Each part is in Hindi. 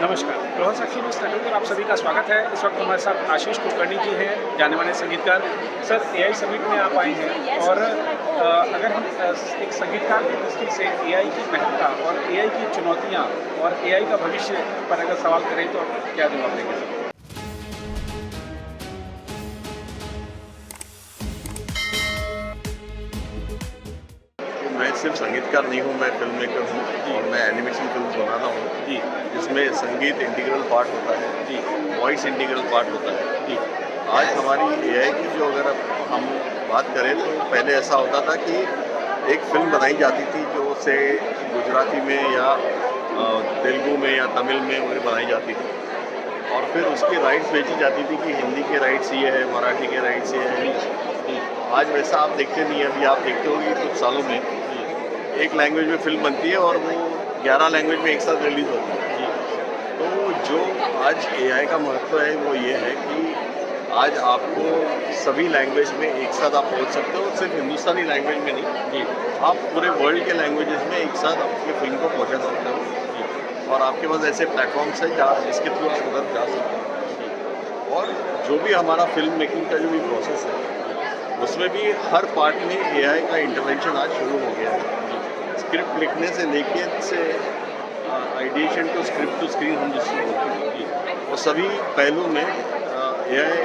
नमस्कार, रोहन साक्षी न्यूज़ नेटवर्क पर आप सभी का स्वागत है। इस वक्त हमारे साथ आशीष कुलकर्णी जी हैं, जाने माने संगीतकार। सर, एआई समिट में आप आए हैं और अगर हम एक संगीतकार की दृष्टि से एआई की महत्ता और एआई की चुनौतियाँ और एआई का भविष्य पर अगर सवाल करें तो आप क्या जवाब देंगे सर? मैं सिर्फ संगीतकार नहीं हूँ, मैं फिल्म मेकर हूँ और मैं एनिमेशन फिल्म बनाता हूँ जी, जिसमें संगीत इंटीग्रल पार्ट होता है, जी, वॉइस इंटीग्रल पार्ट होता है। जी, आज हमारी एआई की जो अगर हम बात करें तो पहले ऐसा होता था कि एक फिल्म बनाई जाती थी जो से गुजराती में या तेलुगु में या तमिल में वगैरह बनाई जाती थी और फिर उसकी राइट्स बेची जाती थी कि हिंदी के राइट्स ये है, मराठी के राइट्स ये है। जी, आज वैसा आप देखते नहीं हैं। अभी आप देखते हो कि कुछ सालों में एक लैंग्वेज में फिल्म बनती है और वो 11 लैंग्वेज में एक साथ रिलीज होती है। जी, तो जो आज एआई का महत्व है वो ये है कि आज आपको सभी लैंग्वेज में एक साथ आप पहुंच सकते हो, सिर्फ हिंदुस्तानी लैंग्वेज में नहीं, जी, आप पूरे वर्ल्ड के लैंग्वेजेस में एक साथ अपनी फिल्म को पहुंचा सकते हो। जी, और आपके पास ऐसे प्लेटफॉर्म्स हैं जहाँ जिसके थ्रू आप उधर जा सकते हो। और जो भी हमारा फिल्म मेकिंग का जो भी प्रोसेस है उसमें भी हर पार्ट में एआई का इंटरवेंशन आज शुरू हो गया है। स्क्रिप्ट लिखने से लेके ideation to script to screen हम जिसको बोलते हैं वो सभी पहलू में एआई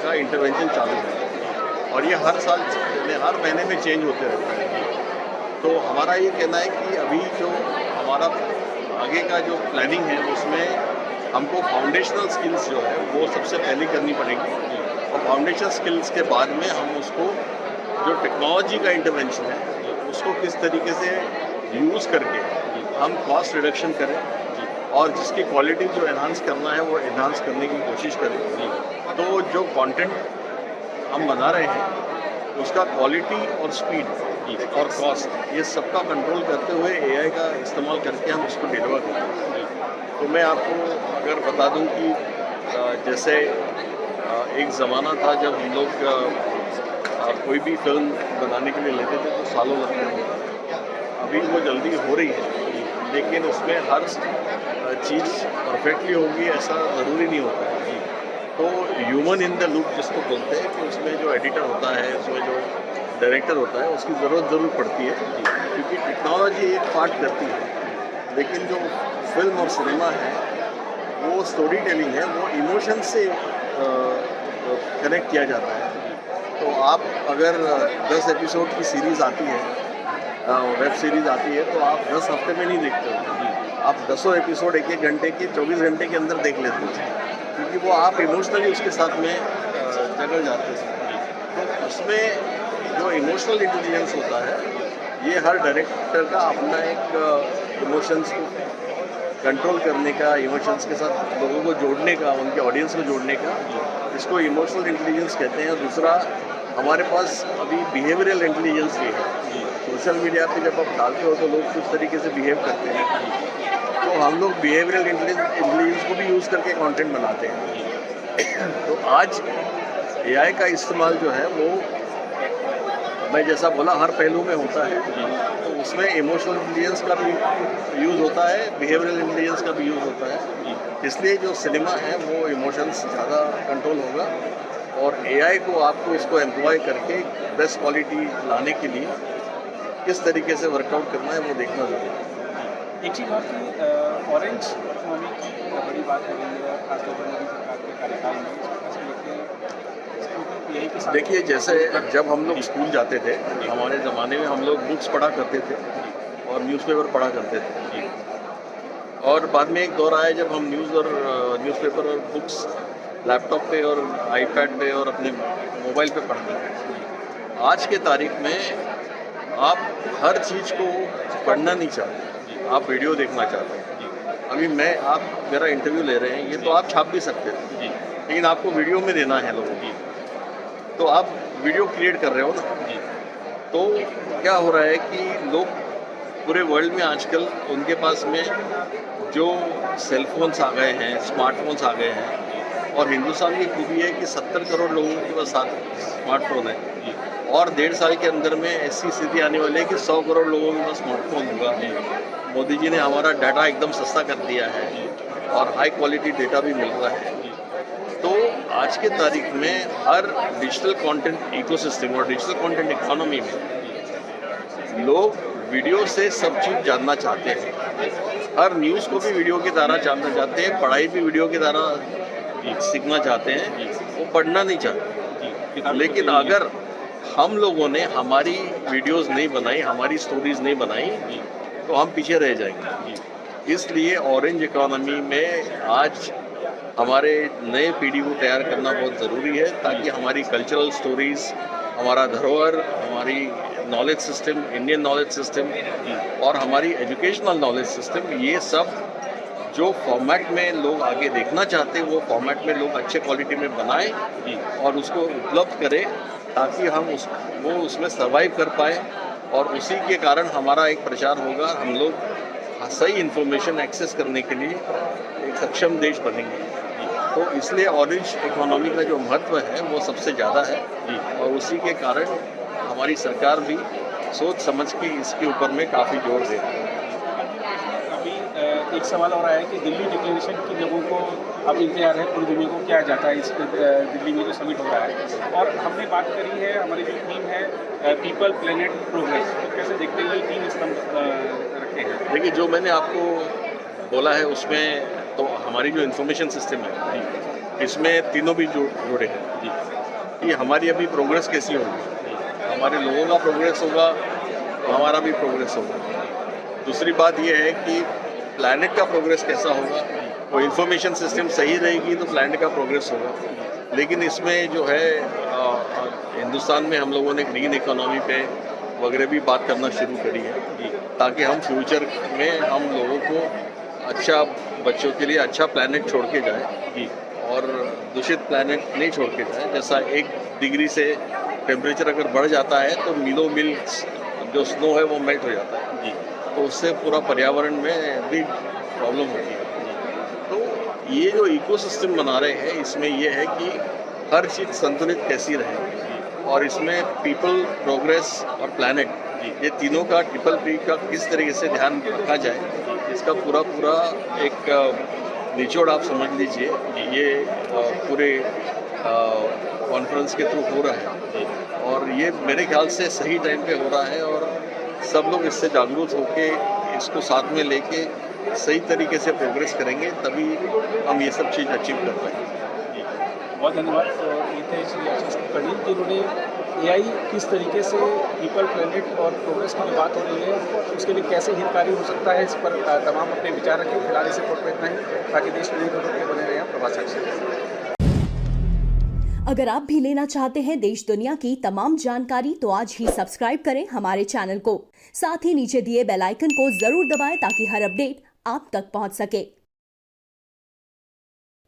का इंटरवेंशन चालू है और ये हर साल हर महीने में चेंज होते रहता है। तो हमारा ये कहना है कि अभी जो हमारा आगे का जो प्लानिंग है उसमें हमको फाउंडेशनल स्किल्स जो है वो सबसे पहले करनी पड़ेगी और फाउंडेशन स्किल्स के बाद में हम उसको जो टेक्नोलॉजी का इंटरवेंशन है उसको किस तरीके से यूज़ करके हम कॉस्ट रिडक्शन करें और जिसकी क्वालिटी जो एनहांस करना है वो एनहांस करने की कोशिश करें। तो जो कंटेंट हम बना रहे हैं उसका क्वालिटी और स्पीड और कॉस्ट ये सबका कंट्रोल करते हुए एआई का इस्तेमाल करके हम उसको डिलीवर करते हैं। तो मैं आपको अगर बता दूं कि जैसे एक ज़माना था जब हम लोग कोई भी फिल्म बनाने के लिए लेते थे तो सालों लगते थे। अभी वो जल्दी हो रही है लेकिन उसमें हर चीज़ परफेक्टली होगी ऐसा ज़रूरी नहीं होता है। तो ह्यूमन इन द लूप जिसको बोलते हैं कि उसमें जो एडिटर होता है, उसमें जो डायरेक्टर होता है उसकी ज़रूरत ज़रूर पड़ती है क्योंकि टेक्नोलॉजी एक पार्ट करती है लेकिन जो फिल्म और सिनेमा है वो स्टोरी टेलिंग है, वो इमोशन से कनेक्ट किया जाता है। तो आप अगर 10 एपिसोड की सीरीज़ आती है, वेब सीरीज़ आती है तो आप 10 हफ्ते में नहीं देखते हो, आप 10 एपिसोड एक घंटे के 24 घंटे के अंदर देख लेते हो क्योंकि वो आप इमोशनली उसके साथ में जगड़ जाते हैं। तो उसमें जो इमोशनल इंटेलिजेंस होता है ये हर डायरेक्टर का अपना एक इमोशंस को कंट्रोल करने का, इमोशंस के साथ लोगों को जोड़ने का, उनके ऑडियंस को जोड़ने का, इसको इमोशनल इंटेलिजेंस कहते हैं। दूसरा हमारे पास अभी बिहेवियरल इंटेलिजेंस भी है। सोशल मीडिया पे जब आप डालते हो तो लोग कुछ तरीके से बिहेव करते हैं तो हम लोग बिहेवियरल इंटेलिजेंस को भी यूज़ करके कंटेंट बनाते हैं। तो आज एआई का इस्तेमाल जो है वो मैं जैसा बोला हर पहलू में होता है। तो उसमें इमोशनल इंटेलिजेंस का भी यूज़ होता है, बिहेवियरल इंटेलिजेंस का भी यूज़ होता है। इसलिए जो सिनेमा है वो इमोशंस ज़्यादा कंट्रोल होगा और एआई को आपको इसको एम्प्लॉय करके बेस्ट क्वालिटी लाने के लिए किस तरीके से वर्कआउट करना है वो देखना ज़रूरी है। एक चीज़ और कि ऑरेंज इकोनॉमी की बड़ी बात हो रही है, खासतौर पर मोदी सरकार के कार्यकाल में यही के साथ। देखिए जैसे जब हम लोग स्कूल जाते थे हमारे ज़माने में हम लोग बुक्स पढ़ा करते थे और न्यूज़पेपर पढ़ा करते थे और बाद में एक दौर आया जब हम न्यूज़पेपर और बुक्स लैपटॉप पे और आईपैड पे और अपने मोबाइल पे पढ़ते थे। आज के तारीख में आप हर चीज़ को पढ़ना नहीं चाहते, आप वीडियो देखना चाहते हैं। अभी आप मेरा इंटरव्यू ले रहे हैं, ये तो आप छाप भी सकते थे लेकिन आपको वीडियो में देना है लोगों की, तो आप वीडियो क्रिएट कर रहे हो ना। तो क्या हो रहा है कि लोग पूरे वर्ल्ड में आजकल उनके पास में जो सेलफोन्स आ गए हैं, स्मार्टफोन्स आ गए हैं और हिंदुस्तान की खूबी है कि 70 करोड़ लोगों के पास स्मार्टफोन है और 1.5 साल के अंदर में ऐसी स्थिति आने वाली है कि 100 करोड़ लोगों के पास स्मार्टफोन होगा। मोदी जी ने हमारा डाटा एकदम सस्ता कर दिया है और हाई क्वालिटी डेटा भी मिल रहा है। तो आज के तारीख में हर डिजिटल कंटेंट इकोसिस्टम और डिजिटल कंटेंट इकोनॉमी में लोग वीडियो से सब चीज़ जानना चाहते हैं। हर न्यूज़ को भी वीडियो की तरह जानना चाहते हैं, पढ़ाई भी वीडियो की तरह सीखना चाहते हैं, वो पढ़ना नहीं चाहते। लेकिन अगर हम लोगों ने हमारी वीडियोस नहीं बनाई, हमारी स्टोरीज नहीं बनाई, तो हम पीछे रह जाएंगे। इसलिए ऑरेंज इकोनॉमी में आज हमारे नए पीढ़ी को तैयार करना बहुत ज़रूरी है, ताकि हमारी कल्चरल स्टोरीज़, हमारा धरोहर, हमारी knowledge system, Indian knowledge system और हमारी एजुकेशनल नॉलेज सिस्टम, ये सब जो फॉर्मेट में लोग आगे देखना चाहते हैं वो फॉर्मेट में लोग अच्छे क्वालिटी में बनाएं और उसको उपलब्ध करें, ताकि हम वो उसमें सर्वाइव कर पाए और उसी के कारण हमारा एक प्रचार होगा, हम लोग सही इन्फॉर्मेशन एक्सेस करने के लिए एक सक्षम देश बनेंगे। तो इसलिए ऑरेंज इकोनॉमी का जो महत्व है वो सबसे ज़्यादा है और उसी के कारण हमारी सरकार भी सोच समझ के इसके ऊपर में काफ़ी जोर दे रही है। अभी एक सवाल और आया है कि दिल्ली डिक्लेरेशन की लोगों को अब इंतजार है पूरी दुनिया को क्या जाता है इस दिल्ली में जो समिट हो रहा है, और हमने बात करी है, हमारी जो थीम है पीपल प्लेनेट प्रोग्रेस, तो कैसे देखते हैं ये 3 स्तंभ रखे हैं? देखिए, जो मैंने आपको बोला है उसमें तो हमारी जो इन्फॉर्मेशन सिस्टम है इसमें तीनों भी जुड़े हैं कि हमारी अभी प्रोग्रेस कैसी होगी, हमारे लोगों का प्रोग्रेस होगा तो हमारा भी प्रोग्रेस होगा। दूसरी बात यह है कि प्लैनेट का प्रोग्रेस कैसा होगा, वो इन्फॉर्मेशन सिस्टम सही रहेगी तो प्लैनेट का प्रोग्रेस होगा। लेकिन इसमें जो है हिंदुस्तान में हम लोगों ने ग्रीन इकोनॉमी पे वगैरह भी बात करना शुरू करी है, ताकि हम फ्यूचर में हम लोगों को अच्छा, बच्चों के लिए अच्छा प्लैनेट छोड़ के जाए और दूषित प्लैनेट नहीं छोड़ के जाए। जैसा 1 डिग्री से टेम्परेचर अगर बढ़ जाता है तो मीलों मील जो स्नो है वो मेल्ट हो जाता है, तो उससे पूरा पर्यावरण में भी प्रॉब्लम होती है। तो ये जो इकोसिस्टम बना रहे हैं इसमें ये है कि हर चीज़ संतुलित कैसी रहे और इसमें पीपल, प्रोग्रेस और प्लैनेट, ये तीनों का ट्रिपल पी का किस तरीके से ध्यान रखा जाए, इसका पूरा एक निचोड़ आप समझ लीजिए। ये पूरे कॉन्फ्रेंस के थ्रू हो रहा है और ये मेरे ख्याल से सही टाइम पे हो रहा है और सब लोग इससे जागरूक होके इसको साथ में लेके सही तरीके से प्रोग्रेस करेंगे, तभी हम ये सब चीज़ अचीव कर पाएंगे। बहुत धन्यवाद। ये थे श्री आशीष कुलकर्णी, जिन्होंने एआई किस तरीके से पीपल, प्लैनेट और प्रोग्रेस की बात हो रही है उसके लिए कैसे हितकारी हो सकता है, इस पर तमाम अपने विचार रखें। फिलहाल इस रिपोर्ट में इतना ही, ताकि देश में बने रहे हैं प्रभात साक्षी। अगर आप भी लेना चाहते हैं देश दुनिया की तमाम जानकारी तो आज ही सब्सक्राइब करें हमारे चैनल को। साथ ही नीचे दिए बेल आइकन को जरूर दबाएं ताकि हर अपडेट आप तक पहुंच सके।